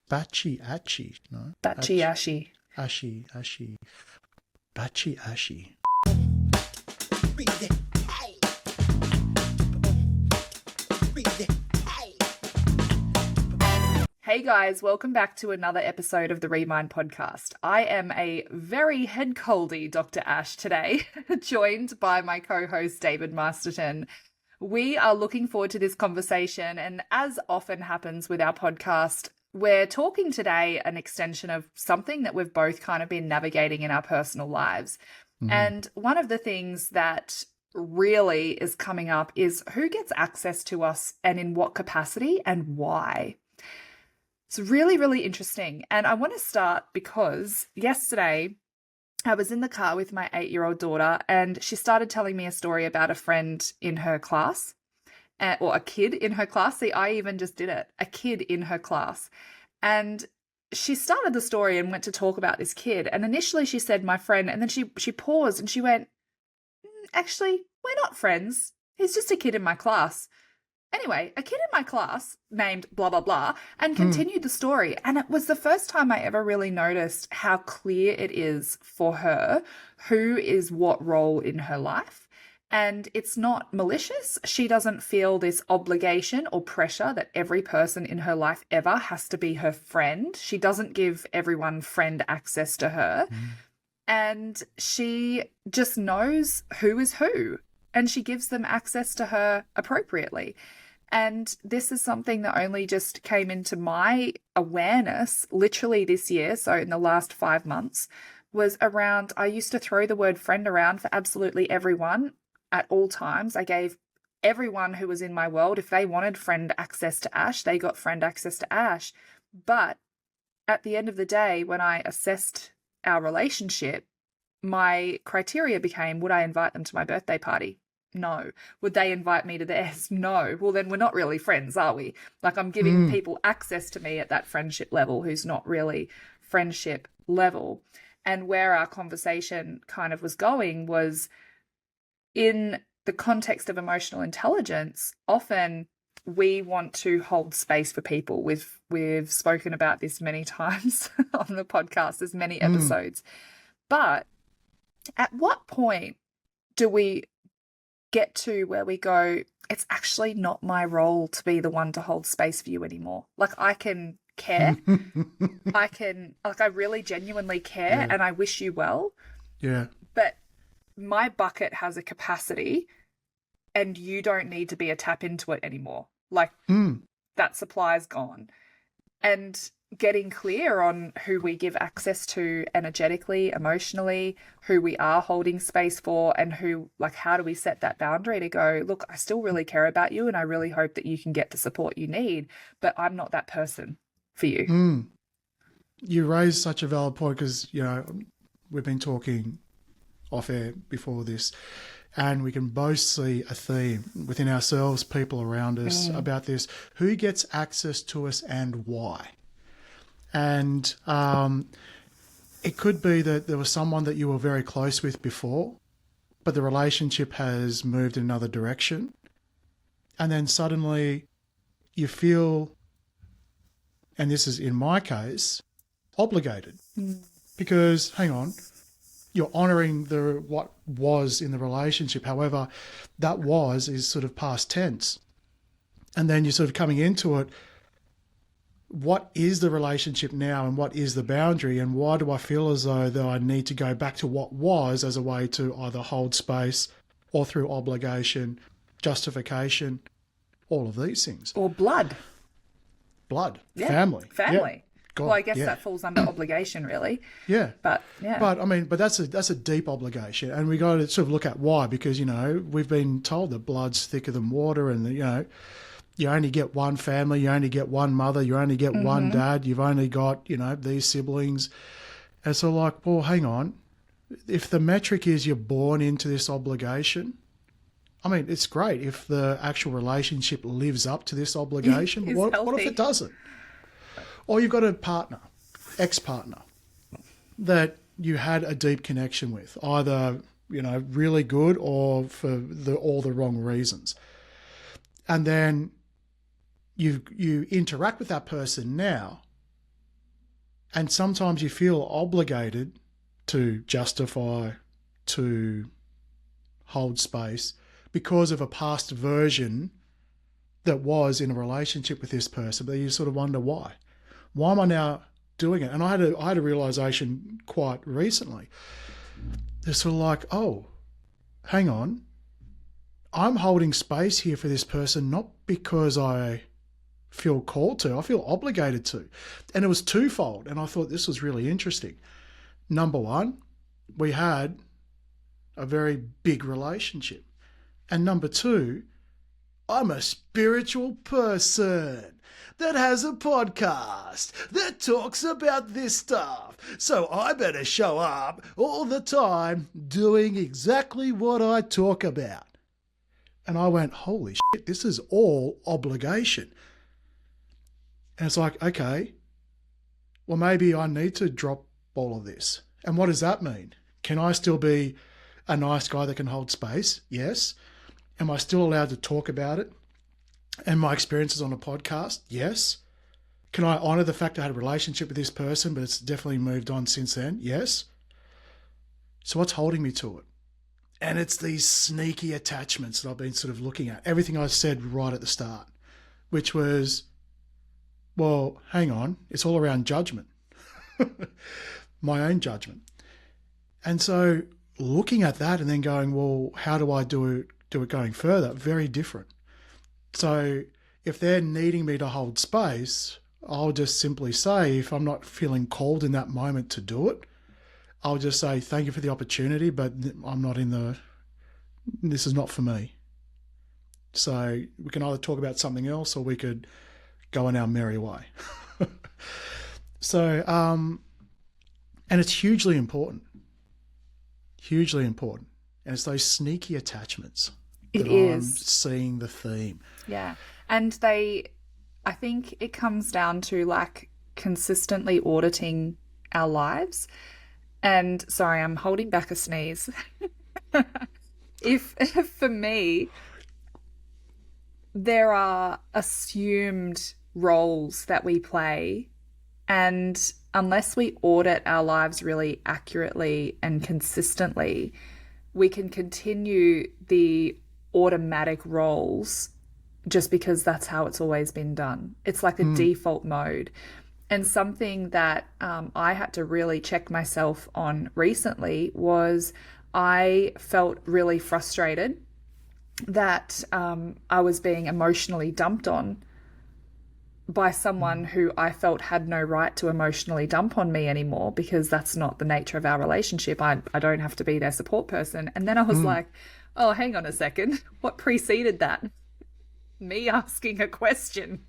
Bachi Achi, no? Bachi Ashi. Ashi. Bachi Ashi. Hey guys, welcome back to another episode of the Remind podcast. I am a very head coldy Dr. Ash today, joined by my co-host David Masterton. We are looking forward to this conversation, and as often happens with our podcast, we're talking today an extension of something that we've both kind of been navigating in our personal lives. And one of the things that really is coming up is who gets access to us and in what capacity and why. It's really, really interesting. And I want to start because yesterday I was in the car with my 8-year-old daughter and she started telling me a story about a friend in her class, or a kid in her class. See, I even just did it. A kid in her class. And she started the story and went to talk about this kid. And initially she said, my friend, and then she paused and she went, actually, we're not friends. He's just a kid in my class. Anyway, a kid in my class named blah, blah, blah, and continued the story. And it was the first time I ever really noticed how clear it is for her who is what role in her life. And it's not malicious. She doesn't feel this obligation or pressure that every person in her life ever has to be her friend. She doesn't give everyone friend access to her. And she just knows who is who. And she gives them access to her appropriately. And this is something that only just came into my awareness literally this year, so in the last 5 months, was around, I used to throw the word friend around for absolutely everyone at all times. I gave everyone who was in my world, if they wanted friend access to Ash, they got friend access to Ash. But at the end of the day, when I assessed our relationship, my criteria became, would I invite them to my birthday party? No. Would they invite me to theirs? No. Well, then we're not really friends, are we? Like, I'm giving people access to me at that friendship level who's not really friendship level. And where our conversation kind of was going was in the context of emotional intelligence, often we want to hold space for people. We've spoken about this many times on the podcast. There's many episodes. But at what point do we get to where we go, it's actually not my role to be the one to hold space for you anymore? Like, I can care. I really genuinely care and I wish you well. Yeah. But my bucket has a capacity and you don't need to be a tap into it anymore. Like, that supply's gone. And getting clear on who we give access to energetically, emotionally, who we are holding space for, and who, like, how do we set that boundary to go, look, I still really care about you and I really hope that you can get the support you need, but I'm not that person for you. You raised such a valid point because, you know, we've been talking off air before this and we can both see a theme within ourselves, people around us about this. Who gets access to us and why? And it could be that there was someone that you were very close with before, but the relationship has moved in another direction. And then suddenly you feel, and this is in my case, obligated. Because, hang on, you're honouring what was in the relationship. However, that is sort of past tense. And then you're sort of coming into it, what is the relationship now and what is the boundary, and why do I feel as though I need to go back to what was as a way to either hold space or through obligation, justification, all of these things. Or blood. Family. Yeah. God, well, I guess that falls under obligation, really. Yeah. But I mean, that's a deep obligation, and we got to sort of look at why, because, you know, we've been told that blood's thicker than water, and, you know, you only get one family, you only get one mother, you only get one dad, you've only got, you know, these siblings. And so, like, well, hang on. If the metric is you're born into this obligation, I mean, it's great if the actual relationship lives up to this obligation. But what if it doesn't? Or you've got a partner, ex-partner, that you had a deep connection with, either, you know, really good or for all the wrong reasons. And then you interact with that person now, And sometimes you feel obligated to justify, to hold space because of a past version that was in a relationship with this person, but you sort of wonder why. Why am I now doing it? And I had a realization quite recently. They're sort of like, oh, hang on. I'm holding space here for this person not because I feel called to, I feel obligated to. And it was twofold. And I thought this was really interesting. Number one, we had a very big relationship. And number two, I'm a spiritual person that has a podcast that talks about this stuff. So I better show up all the time doing exactly what I talk about. And I went, holy shit, this is all obligation. And it's like, okay, well, maybe I need to drop all of this. And what does that mean? Can I still be a nice guy that can hold space? Yes. Am I still allowed to talk about it and my experiences on a podcast? Yes. Can I honour the fact I had a relationship with this person, but it's definitely moved on since then? Yes. So what's holding me to it? And it's these sneaky attachments that I've been sort of looking at. Everything I said right at the start, which was, well, hang on, it's all around judgment, my own judgment. And so looking at that and then going, well, how do I do it going further? Very different. So if they're needing me to hold space, I'll just simply say, if I'm not feeling called in that moment to do it, I'll just say, thank you for the opportunity, but I'm not this is not for me. So we can either talk about something else or we could go on our merry way. So, and it's hugely important. Hugely important. And it's those sneaky attachments that I'm seeing the theme. Yeah. And I think it comes down to like consistently auditing our lives. And sorry, I'm holding back a sneeze. If for me, there are assumed roles that we play, and unless we audit our lives really accurately and consistently, we can continue the automatic roles just because that's how it's always been done. It's like a default mode. And something that I had to really check myself on recently was I felt really frustrated that I was being emotionally dumped on by someone who I felt had no right to emotionally dump on me anymore, because that's not the nature of our relationship. I don't have to be their support person. And then I was like, oh, hang on a second. What preceded that? Me asking a question.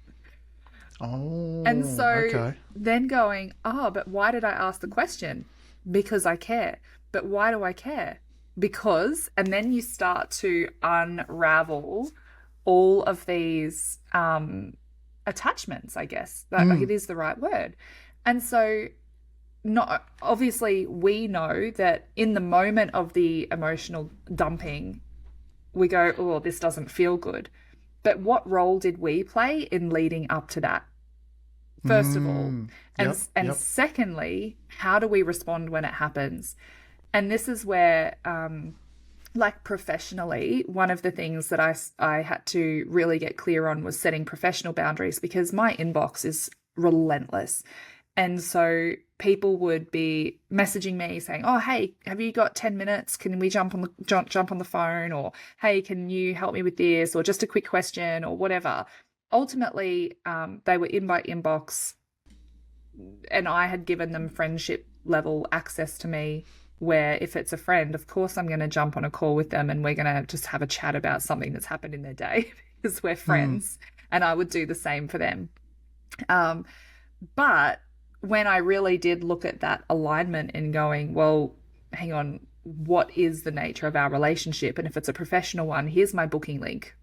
Oh, and so okay. Then going, oh, but why did I ask the question? Because I care. But why do I care? Because, and then you start to unravel all of these attachments, I guess. Like it is the right word. And so not obviously we know that in the moment of the emotional dumping, we go, oh, this doesn't feel good. But what role did we play in leading up to that? First of all. And secondly, how do we respond when it happens? And this is where, like professionally, one of the things that I had to really get clear on was setting professional boundaries, because my inbox is relentless. And so people would be messaging me saying, oh, hey, have you got 10 minutes? Can we jump on the phone? Or, hey, can you help me with this? Or just a quick question or whatever. Ultimately, they were in my inbox and I had given them friendship level access to me, where if it's a friend, of course, I'm going to jump on a call with them and we're going to just have a chat about something that's happened in their day because we're friends. And I would do the same for them. But when I really did look at that alignment and going, well, hang on, what is the nature of our relationship? And if it's a professional one, here's my booking link.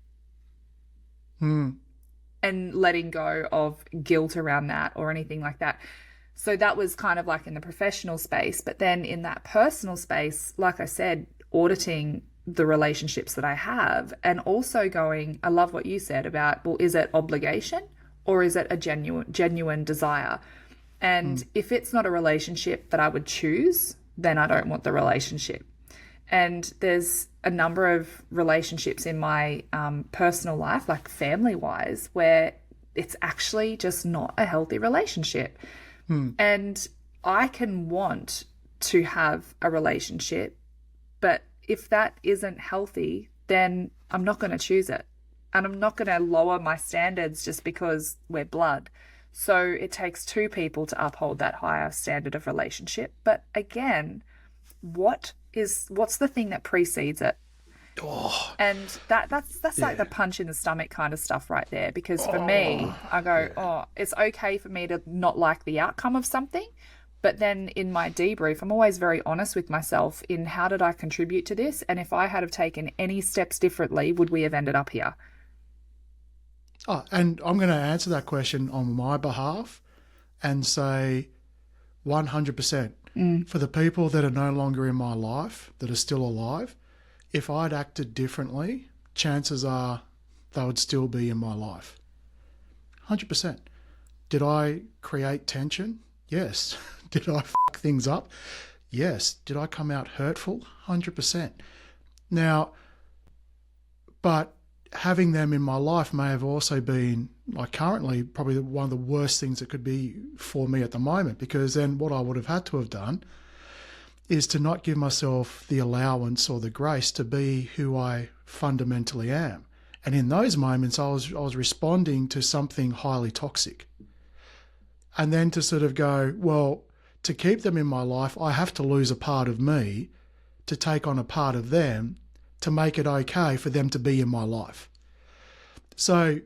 And letting go of guilt around that or anything like that. So that was kind of like in the professional space. But then in that personal space, like I said, auditing the relationships that I have, and also going, I love what you said about, well, is it obligation or is it a genuine desire? And if it's not a relationship that I would choose, then I don't want the relationship. And there's a number of relationships in my personal life, like family-wise, where it's actually just not a healthy relationship. And I can want to have a relationship, but if that isn't healthy, then I'm not going to choose it. And I'm not going to lower my standards just because we're blood. So it takes two people to uphold that higher standard of relationship. But again, what's the thing that precedes it? Oh, And that's like the punch in the stomach kind of stuff right there. Because for me, I go, it's okay for me to not like the outcome of something. But then in my debrief, I'm always very honest with myself in how did I contribute to this? And if I had have taken any steps differently, would we have ended up here? Oh, and I'm going to answer that question on my behalf and say 100%. For the people that are no longer in my life, that are still alive, if I'd acted differently, chances are they would still be in my life. 100%. Did I create tension? Yes. Did I fuck things up? Yes. Did I come out hurtful? 100%. Now, but having them in my life may have also been, like currently, probably one of the worst things that could be for me at the moment, because then what I would have had to have done is to not give myself the allowance or the grace to be who I fundamentally am. And in those moments, I was responding to something highly toxic. And then to sort of go, well, to keep them in my life, I have to lose a part of me to take on a part of them to make it okay for them to be in my life. So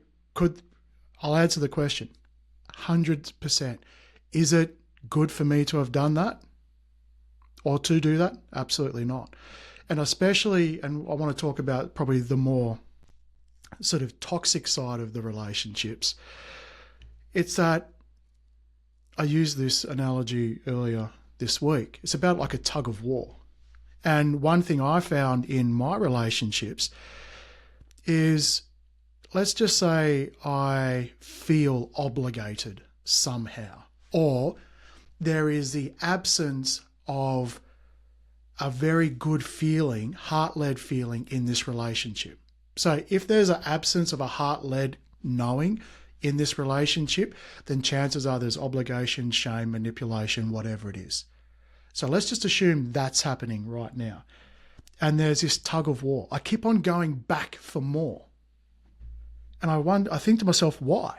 I'll answer the question, 100%. Is it good for me to have done that or to do that? Absolutely not. And especially, and I want to talk about probably the more sort of toxic side of the relationships. It's that, I used this analogy earlier this week. It's about like a tug of war. And one thing I found in my relationships is, let's just say I feel obligated somehow, or there is the absence of a very good feeling, heart-led feeling in this relationship. So if there's an absence of a heart-led knowing in this relationship, then chances are there's obligation, shame, manipulation, whatever it is. So let's just assume that's happening right now. And there's this tug of war. I keep on going back for more. And I think to myself, why?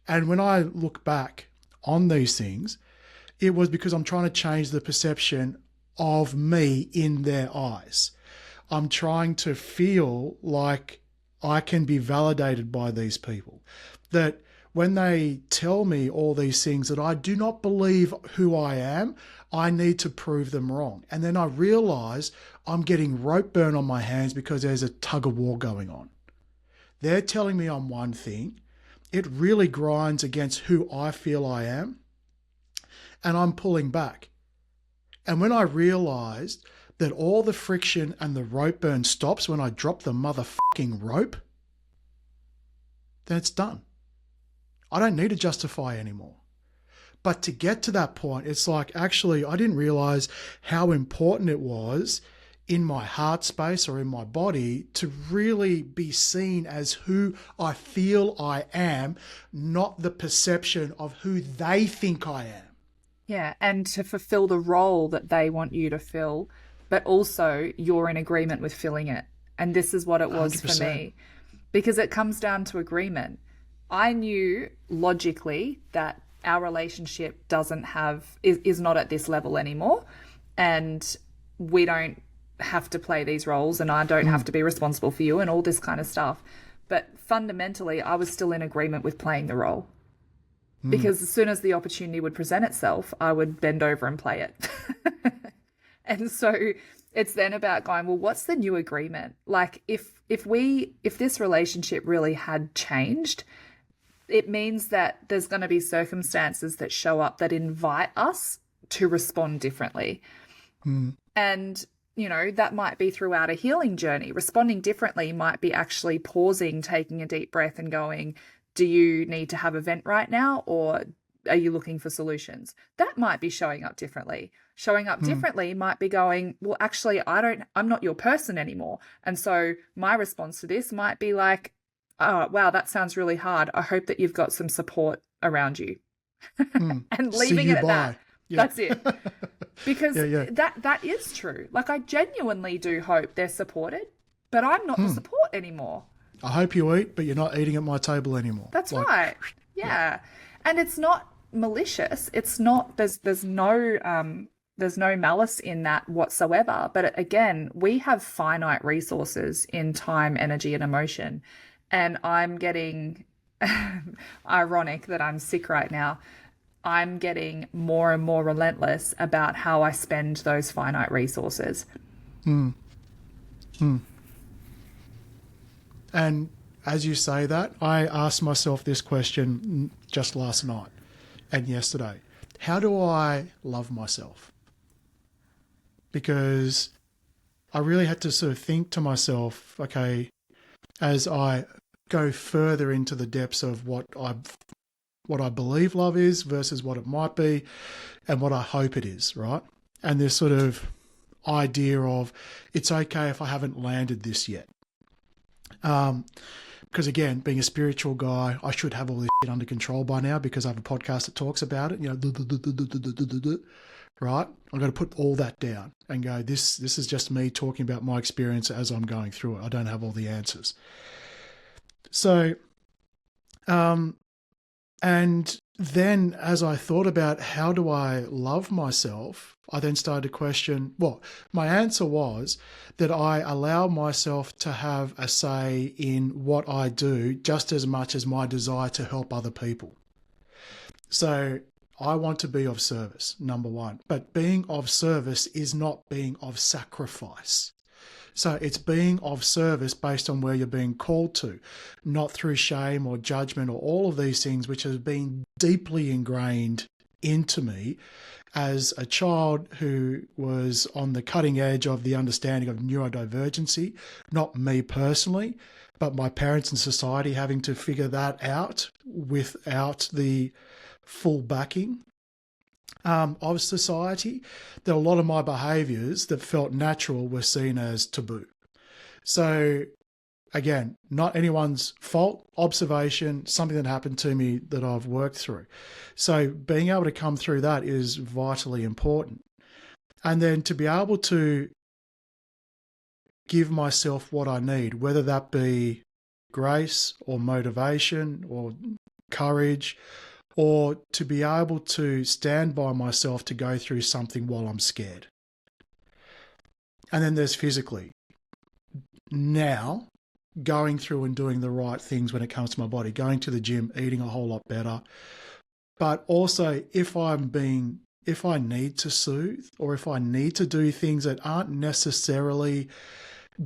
And when I look back on these things, it was because I'm trying to change the perception of me in their eyes. I'm trying to feel like I can be validated by these people. That when they tell me all these things that I do not believe who I am, I need to prove them wrong. And then I realize I'm getting rope burn on my hands because there's a tug of war going on. They're telling me I'm one thing. It really grinds against who I feel I am. And I'm pulling back. And when I realized that all the friction and the rope burn stops when I drop the motherfucking rope, then it's done. I don't need to justify anymore. But to get to that point, it's like, actually, I didn't realize how important it was in my heart space or in my body to really be seen as who I feel I am, not the perception of who they think I am. Yeah, and to fulfill the role that they want you to fill, but also you're in agreement with filling it. And this is what it was 100%. for me, because it comes down to agreement. I knew logically that our relationship is not at this level anymore, and we don't have to play these roles, and I don't have to be responsible for you and all this kind of stuff. But fundamentally, I was still in agreement with playing the role, because as soon as the opportunity would present itself, I would bend over and play it. And so it's then about going, well, what's the new agreement? Like if this relationship really had changed, it means that there's going to be circumstances that show up that invite us to respond differently. And, you know, that might be throughout a healing journey. Responding differently might be actually pausing, taking a deep breath and going, do you need to have a vent right now? Or are you looking for solutions? That might be showing up differently. Showing up differently might be going, well, actually, I'm not your person anymore. And so my response to this might be like, oh, wow, that sounds really hard. I hope that you've got some support around you. And See leaving you it at that. bye. Yeah. That's it. Because Yeah. that is true. Like, I genuinely do hope they're supported, but I'm not the support anymore. I hope you eat, but you're not eating at my table anymore. That's right. Yeah. And it's not malicious. It's not, there's no malice in that whatsoever. But again, we have finite resources in time, energy, and emotion. And I'm getting ironic that I'm sick right now. I'm getting more and more relentless about how I spend those finite resources. And as you say that, I asked myself this question just last night and yesterday. How do I love myself? Because I really had to sort of think to myself, okay, as I go further into the depths of what I believe love is versus what it might be and what I hope it is, right? And this sort of idea of it's okay if I haven't landed this yet. Because again, being a spiritual guy, I should have all this shit under control by now because I have a podcast that talks about it, right? I've got to put all that down and go, this is just me talking about my experience as I'm going through it. I don't have all the answers. So, and then as I thought about how do I love myself, I then started to question, well, my answer was that I allow myself to have a say in what I do just as much as my desire to help other people. So I want to be of service, number one. But being of service is not being of sacrifice. So it's being of service based on where you're being called to, not through shame or judgment or all of these things which have been deeply ingrained into me as a child who was on the cutting edge of the understanding of neurodivergency, not me personally, but my parents and society having to figure that out without the full backing of society, that a lot of my behaviours that felt natural were seen as taboo. So again, not anyone's fault, observation, something that happened to me that I've worked through. So being able to come through that is vitally important. And then to be able to give myself what I need, whether that be grace or motivation or courage, or to be able to stand by myself to go through something while I'm scared. And then there's physically. Now, going through and doing the right things when it comes to my body, going to the gym, eating a whole lot better. But also if I need to soothe or if I need to do things that aren't necessarily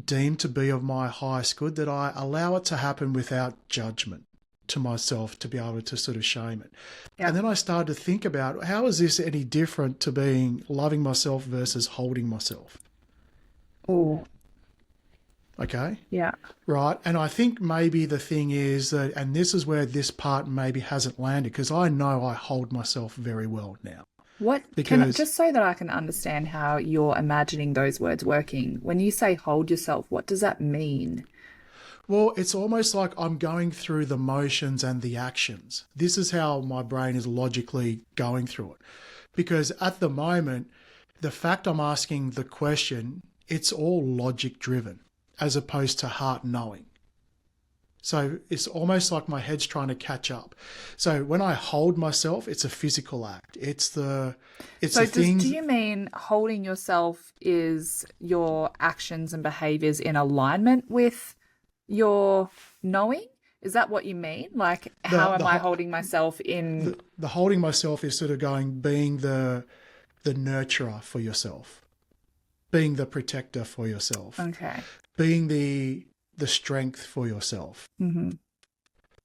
deemed to be of my highest good, that I allow it to happen without judgment to myself to be able to sort of shame it. Yeah. And then I started to think about how is this any different to being loving myself versus holding myself? Oh. Okay. Yeah. Right. And I think maybe the thing is that, and this is where this part maybe hasn't landed, because I know I hold myself very well now. Just so that I can understand how you're imagining those words working, when you say hold yourself, what does that mean? Well, it's almost like I'm going through the motions and the actions. This is how my brain is logically going through it. Because at the moment, the fact I'm asking the question, it's all logic driven as opposed to heart knowing. So it's almost like my head's trying to catch up. So when I hold myself, it's a physical act. Do you mean holding yourself is your actions and behaviors in alignment with your knowing? Is that what you mean? Like, how am I holding myself in? The holding myself is sort of being the nurturer for yourself, being the protector for yourself. Okay. Being the strength for yourself. Mm-hmm.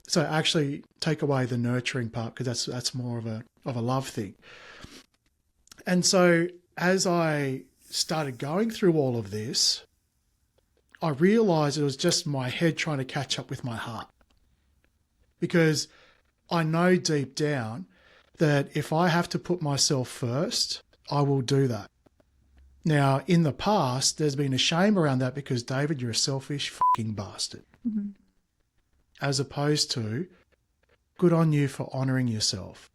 So actually take away the nurturing part, because that's more of a love thing. And so as I started going through all of this, I realized it was just my head trying to catch up with my heart. Because I know deep down that if I have to put myself first, I will do that. Now, in the past, there's been a shame around that because, David, you're a selfish fucking bastard. Mm-hmm. As opposed to, good on you for honouring yourself,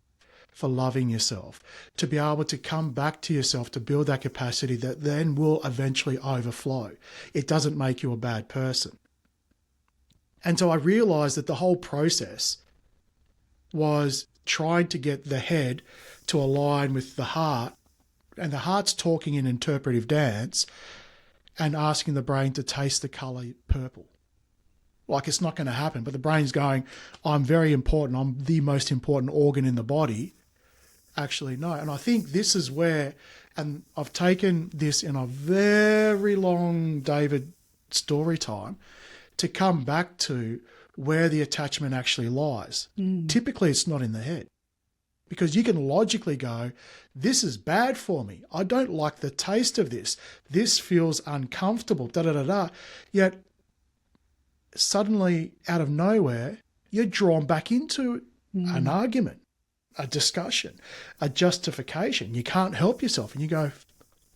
for loving yourself, to be able to come back to yourself, to build that capacity that then will eventually overflow. It doesn't make you a bad person. And so I realised that the whole process was trying to get the head to align with the heart, and the heart's talking in interpretive dance and asking the brain to taste the colour purple. Like, it's not going to happen, but the brain's going, I'm very important, I'm the most important organ in the body. Actually, no. And I think this is where, and I've taken this in a very long David story time to come back to where the attachment actually lies. Typically, it's not in the head. Because you can logically go, this is bad for me. I don't like the taste of this. This feels uncomfortable, da-da-da-da. Yet, suddenly, out of nowhere, you're drawn back into an argument, a discussion, a justification. You can't help yourself. And you go,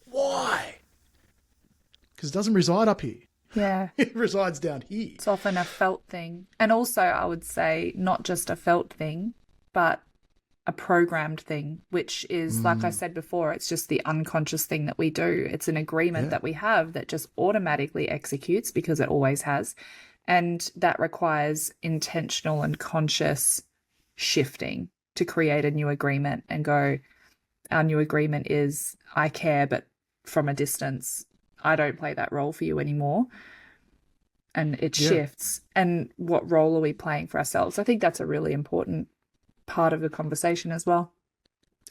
why? Because it doesn't reside up here. Yeah. It resides down here. It's often a felt thing. And also, I would say, not just a felt thing, but a programmed thing, which is, like I said before, it's just the unconscious thing that we do. It's an agreement that we have that just automatically executes because it always has. And that requires intentional and conscious shifting to create a new agreement and go, our new agreement is, I care, but from a distance. I don't play that role for you anymore. And it shifts. And what role are we playing for ourselves? I think that's a really important part of the conversation as well.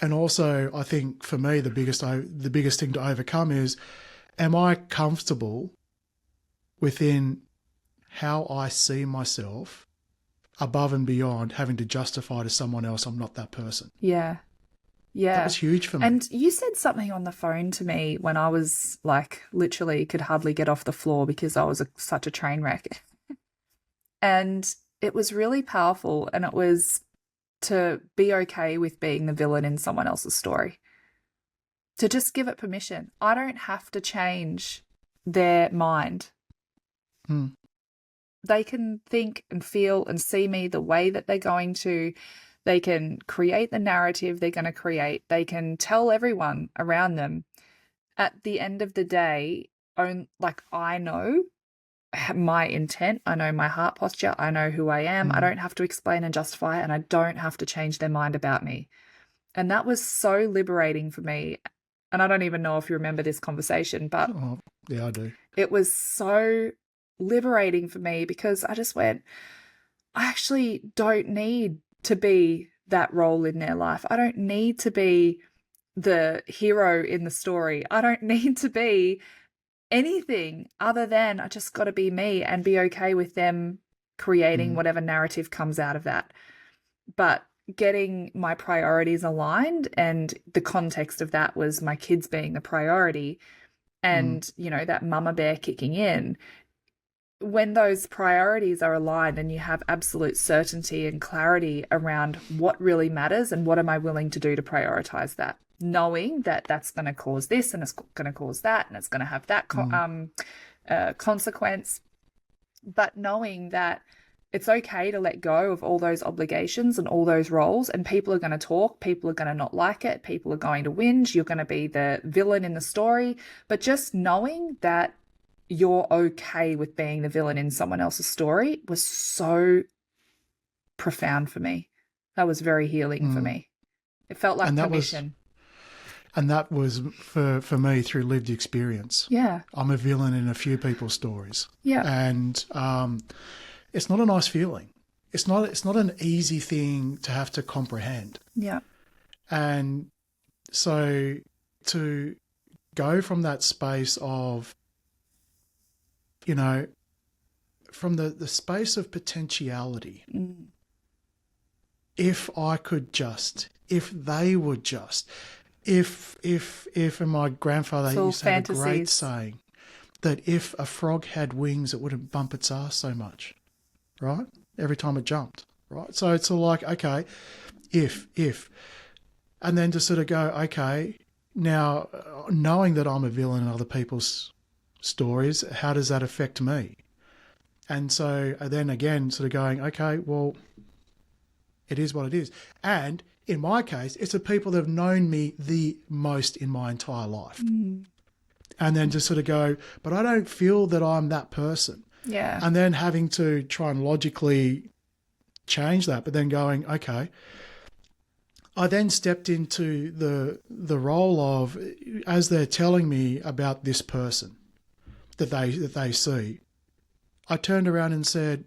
And also, I think for me, the biggest thing to overcome is, am I comfortable within how I see myself above and beyond having to justify to someone else I'm not that person? Yeah. Yeah. That was huge for me. And you said something on the phone to me when I was like, literally could hardly get off the floor because I was such a train wreck. And it was really powerful. And it was to be okay with being the villain in someone else's story. To just give it permission. I don't have to change their mind. They can think and feel and see me the way that they're going to. They can create the narrative they're going to create. They can tell everyone around them. At the end of the day, I know my intent. I know my heart posture. I know who I am. I don't have to explain and justify, and I don't have to change their mind about me. And that was so liberating for me. And I don't even know if you remember this conversation, but yeah, I do. It was so liberating for me because I just went, I actually don't need to be that role in their life. I don't need to be the hero in the story. I don't need to be anything other than I just got to be me and be okay with them creating whatever narrative comes out of that. But getting my priorities aligned, and the context of that was my kids being the priority and, you know, that mama bear kicking in. When those priorities are aligned and you have absolute certainty and clarity around what really matters and what am I willing to do to prioritize that, knowing that that's going to cause this and it's going to cause that and it's going to have that consequence, but knowing that it's okay to let go of all those obligations and all those roles, and people are going to talk, people are going to not like it, people are going to whinge, you're going to be the villain in the story, but just knowing that you're okay with being the villain in someone else's story was so profound for me. That was very healing for me. It felt like permission. And that was for me through lived experience. Yeah. I'm a villain in a few people's stories. Yeah. And it's not a nice feeling. It's not an easy thing to have to comprehend. Yeah. And so to go from that space of, you know, from the space of potentiality, if I could just, if they would just, if and my grandfather used to have a great saying that if a frog had wings, it wouldn't bump its ass so much, right? Every time it jumped, right? So it's all like, okay, if And then to sort of go, okay, now knowing that I'm a villain in other people's stories, how does that affect me? And so then again, sort of going, okay, well, it is what it is. And in my case, it's the people that have known me the most in my entire life. And then just sort of go, but I don't feel that I'm that person. Yeah. And then having to try and logically change that, but then going, okay. I then stepped into the role of, as they're telling me about this person that they see, I turned around and said,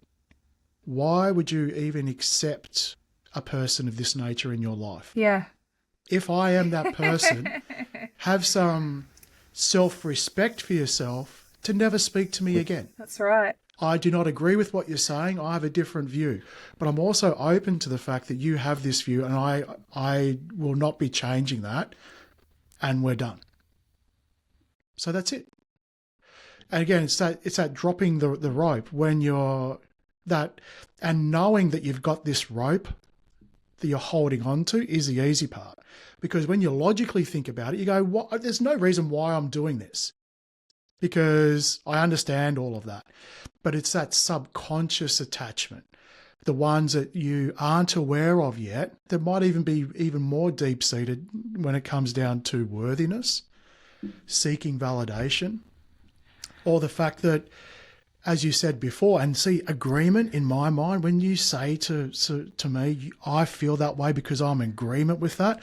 why would you even accept a person of this nature in your life? Yeah. If I am that person, have some self-respect for yourself to never speak to me again. That's right. I do not agree with what you're saying. I have a different view. But I'm also open to the fact that you have this view, and I will not be changing that, and we're done. So that's it. And again, it's that dropping the rope when you're that, and knowing that you've got this rope that you're holding on to is the easy part. Because when you logically think about it, you go, what? There's no reason why I'm doing this, because I understand all of that. But it's that subconscious attachment, the ones that you aren't aware of yet, that might even be even more deep-seated when it comes down to worthiness, seeking validation, or the fact that, as you said before, and see, agreement in my mind, when you say to me, I feel that way because I'm in agreement with that,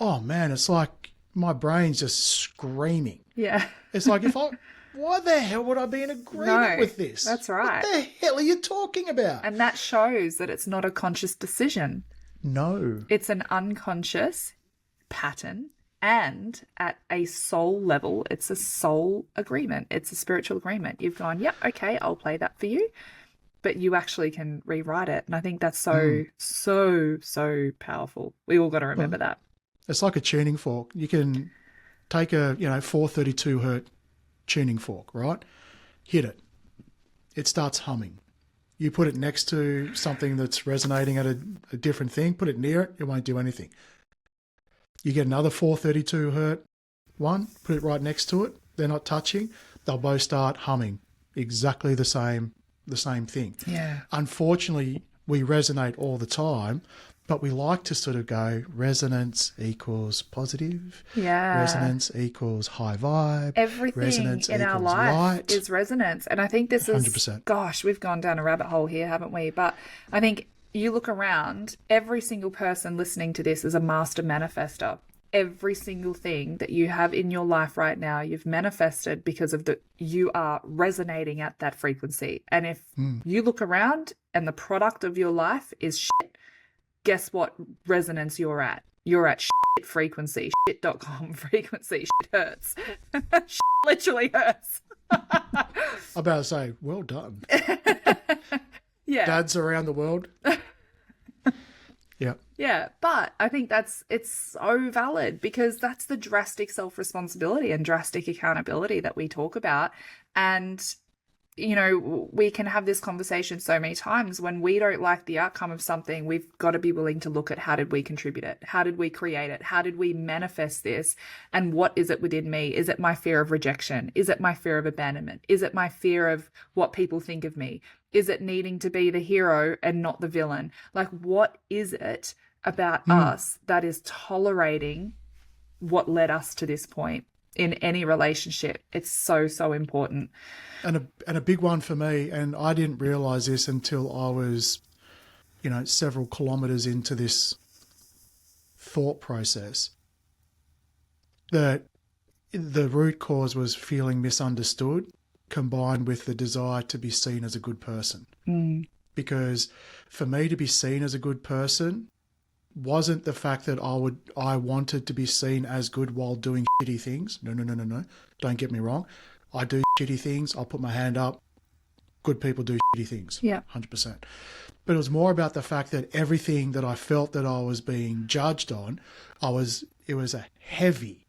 oh man, it's like my brain's just screaming. Yeah. It's like, why the hell would I be in agreement with this? That's right. What the hell are you talking about? And that shows that it's not a conscious decision. No. It's an unconscious pattern. And at a soul level, it's a soul agreement. It's a spiritual agreement. You've gone, yeah, okay, I'll play that for you. But you actually can rewrite it. And I think that's so powerful. We all got to remember that. It's like a tuning fork. You can take a 432 hertz tuning fork, right? Hit it. It starts humming. You put it next to something that's resonating at a different thing, put it near it, it won't do anything. You get another 432 hertz one, put it right next to it, they're not touching, they'll both start humming exactly the same thing. Yeah. Unfortunately, we resonate all the time, but we like to sort of go, resonance equals positive. Yeah. Resonance equals high vibe. Everything resonance in our equals life light. is resonance. And I think this is, 100%. gosh, we've gone down a rabbit hole here, haven't we? But I think you look around, every single person listening to this is a master manifester. Every single thing that you have in your life right now, you've manifested because of you are resonating at that frequency. And if you look around and the product of your life is shit, guess what resonance you're at? You're at shit frequency, shit.com frequency, shit hurts. Shit literally hurts. I'm about to say, well done. Yeah. Dads around the world. Yeah. Yeah, but I think it's so valid, because that's the drastic self-responsibility and drastic accountability that we talk about. And, we can have this conversation so many times. When we don't like the outcome of something, we've got to be willing to look at, how did we contribute it? How did we create it? How did we manifest this? And what is it within me? Is it my fear of rejection? Is it my fear of abandonment? Is it my fear of what people think of me? Is it needing to be the hero and not the villain? Like, what is it about us that is tolerating what led us to this point in any relationship? It's so important. And a big one for me, and I didn't realise this until I was, several kilometres into this thought process, that the root cause was feeling misunderstood, combined with the desire to be seen as a good person. Because for me to be seen as a good person wasn't the fact that I wanted to be seen as good while doing shitty things. No. Don't get me wrong. I do shitty things. I'll put my hand up. Good people do shitty things. Yeah. 100%. But it was more about the fact that everything that I felt that I was being judged on, it was a heavy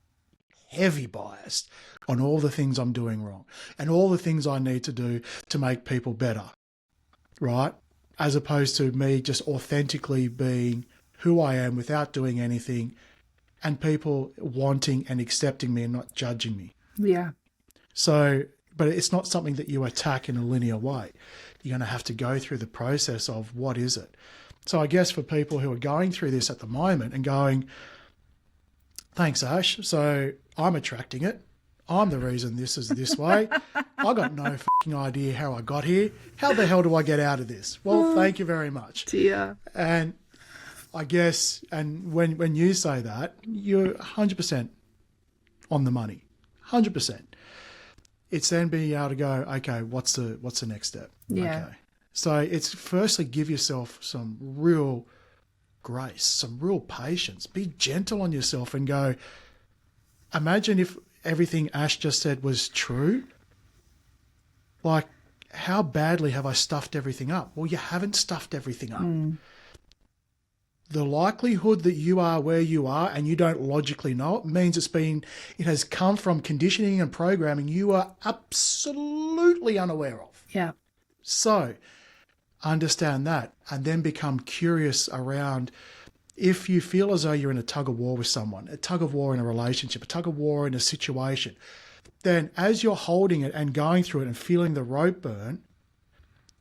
bias on all the things I'm doing wrong and all the things I need to do to make people better, right? As opposed to me just authentically being who I am without doing anything and people wanting and accepting me and not judging me. Yeah. So, but it's not something that you attack in a linear way. You're going to have to go through the process of what is it. So I guess for people who are going through this at the moment and going, thanks, Ash. So I'm attracting it. I'm the reason this is this way. I got no fucking idea how I got here. How the hell do I get out of this? Well, thank you very much. Dear. And I guess, and when you say that, you're 100% on the money. 100%. It's then being able to go, okay, what's the next step? Yeah. Okay. So it's firstly give yourself some real grace, some real patience. Be gentle on yourself and go, imagine if everything Ash just said was true. Like, how badly have I stuffed everything up? Well, you haven't stuffed everything up. The likelihood that you are where you are and you don't logically know it means it has come from conditioning and programming you are absolutely unaware of. Yeah. So understand that and then become curious around if you feel as though you're in a tug of war with someone, a tug of war in a relationship, a tug of war in a situation, then as you're holding it and going through it and feeling the rope burn,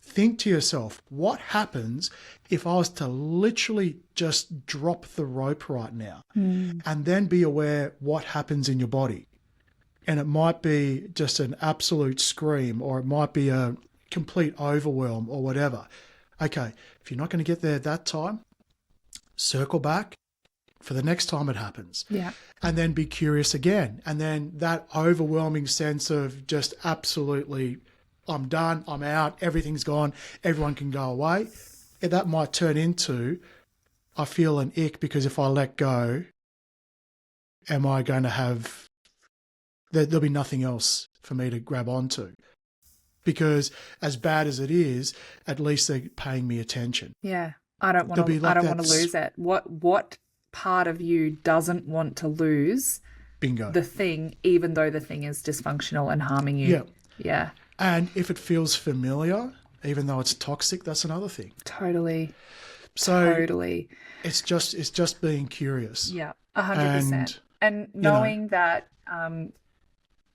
think to yourself, what happens if I was to literally just drop the rope right now? And then be aware what happens in your body. And it might be just an absolute scream, or it might be a complete overwhelm or whatever. Okay, if you're not going to get there that time, circle back for the next time it happens. Yeah. And then be curious again. And then that overwhelming sense of just absolutely, I'm done, I'm out, everything's gone, everyone can go away. That might turn into, I feel an ick because if I let go, am I going to have, there'll be nothing else for me to grab onto. Because as bad as it is, at least they're paying me attention. Yeah. I don't want to lose it. What part of you doesn't want to lose bingo the thing, even though the thing is dysfunctional and harming you? Yeah. Yeah. And if it feels familiar, even though it's toxic, that's another thing. Totally. So totally. It's just being curious. Yeah. 100%. And knowing that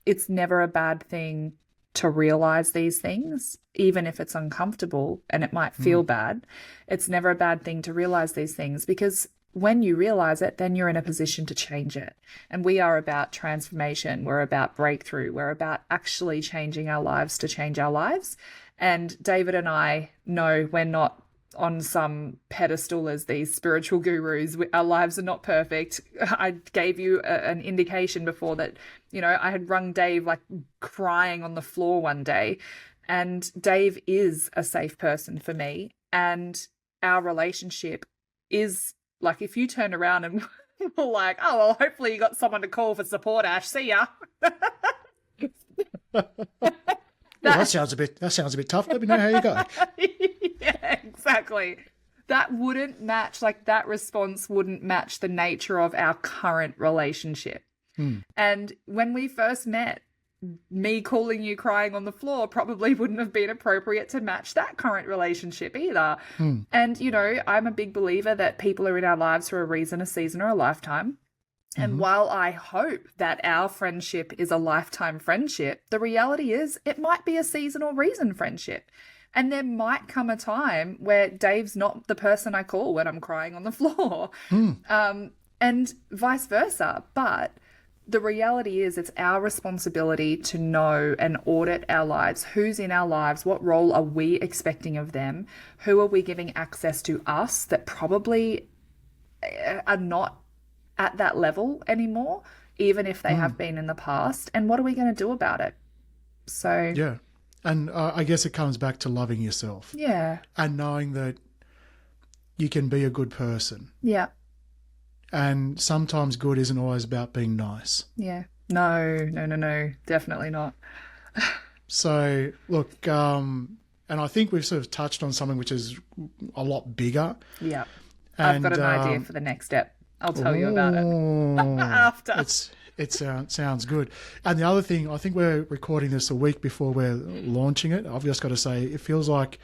it's never a bad thing to realize these things, even if it's uncomfortable and it might feel bad. It's never a bad thing to realize these things, because when you realize it, then you're in a position to change it. And we are about transformation. We're about breakthrough. We're about actually changing our lives to change our lives. And David and I know we're not on some pedestal as these spiritual gurus. Our lives are not perfect. I gave you an indication before that, I had rung Dave like crying on the floor one day, and Dave is a safe person for me. And our relationship is like, if you turn around and were like, oh, well, hopefully you got someone to call for support, Ash. See ya. That sounds a bit tough. Let me know how you go. Yeah, exactly. That wouldn't match, like that response wouldn't match the nature of our current relationship. And when we first met, me calling you crying on the floor probably wouldn't have been appropriate to match that current relationship either. And, I'm a big believer that people are in our lives for a reason, a season, or a lifetime. And while I hope that our friendship is a lifetime friendship, the reality is it might be a season or reason friendship. And there might come a time where Dave's not the person I call when I'm crying on the floor, and vice versa. But the reality is it's our responsibility to know and audit our lives. Who's in our lives? What role are we expecting of them? Who are we giving access to us that probably are not at that level anymore, even if they have been in the past? And what are we going to do about it? So yeah. And I guess it comes back to loving yourself. Yeah. And knowing that you can be a good person. Yeah. And sometimes good isn't always about being nice. Yeah. No, definitely not. So, look, and I think we've sort of touched on something which is a lot bigger. Yeah. I've got an idea for the next step. I'll tell you about it after. It sounds good. And the other thing, I think we're recording this a week before we're launching it. I've just got to say, it feels like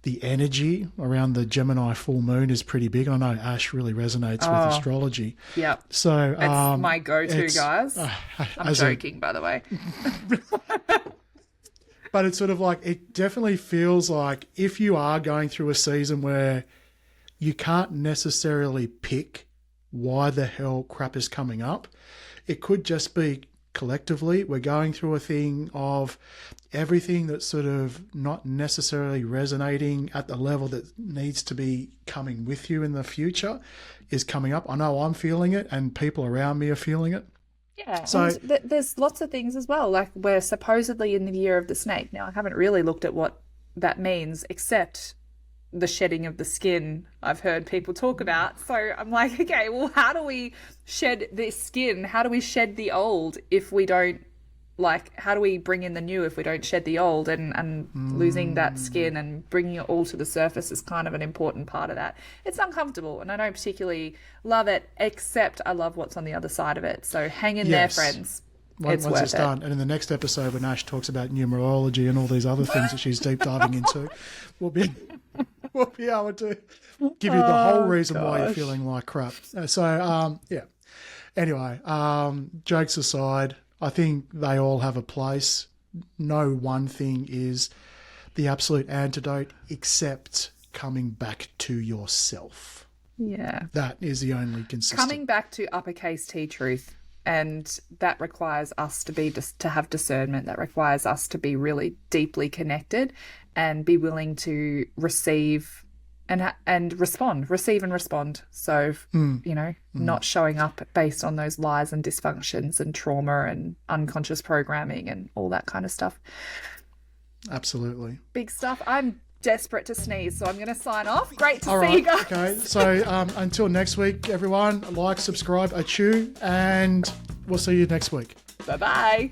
the energy around the Gemini full moon is pretty big. I know Ash really resonates with astrology. Yep. So it's my go-to, guys. I'm joking, by the way. But it's sort of like, it definitely feels like if you are going through a season where you can't necessarily pick why the hell crap is coming up, it could just be collectively we're going through a thing of everything that's sort of not necessarily resonating at the level that needs to be coming with you in the future is coming up. I know I'm feeling it and people around me are feeling it. Yeah, so there's lots of things as well. Like, we're supposedly in the year of the snake. Now, I haven't really looked at what that means, except the shedding of the skin I've heard people talk about. So I'm like, okay, well, how do we shed this skin? How do we shed the old if we don't, like, how do we bring in the new if we don't shed the old? And losing that skin and bringing it all to the surface is kind of an important part of that. It's uncomfortable, and I don't particularly love it, except I love what's on the other side of it. So hang in there, friends. Once it's done. And in the next episode, when Ash talks about numerology and all these other things that she's deep diving into, we'll be able to give you the whole reason why you're feeling like crap. So, yeah. Anyway, jokes aside, I think they all have a place. No one thing is the absolute antidote except coming back to yourself. Yeah. That is the only consistent. Coming back to uppercase T truth. And that requires us to have discernment. That requires us to be really deeply connected and be willing to receive and respond, receive and respond. So, not showing up based on those lies and dysfunctions and trauma and unconscious programming and all that kind of stuff. Absolutely. Big stuff. I'm desperate to sneeze, so I'm going to sign off. Great to see you guys. Okay, so until next week, everyone, like, subscribe, achoo, and we'll see you next week. Bye-bye.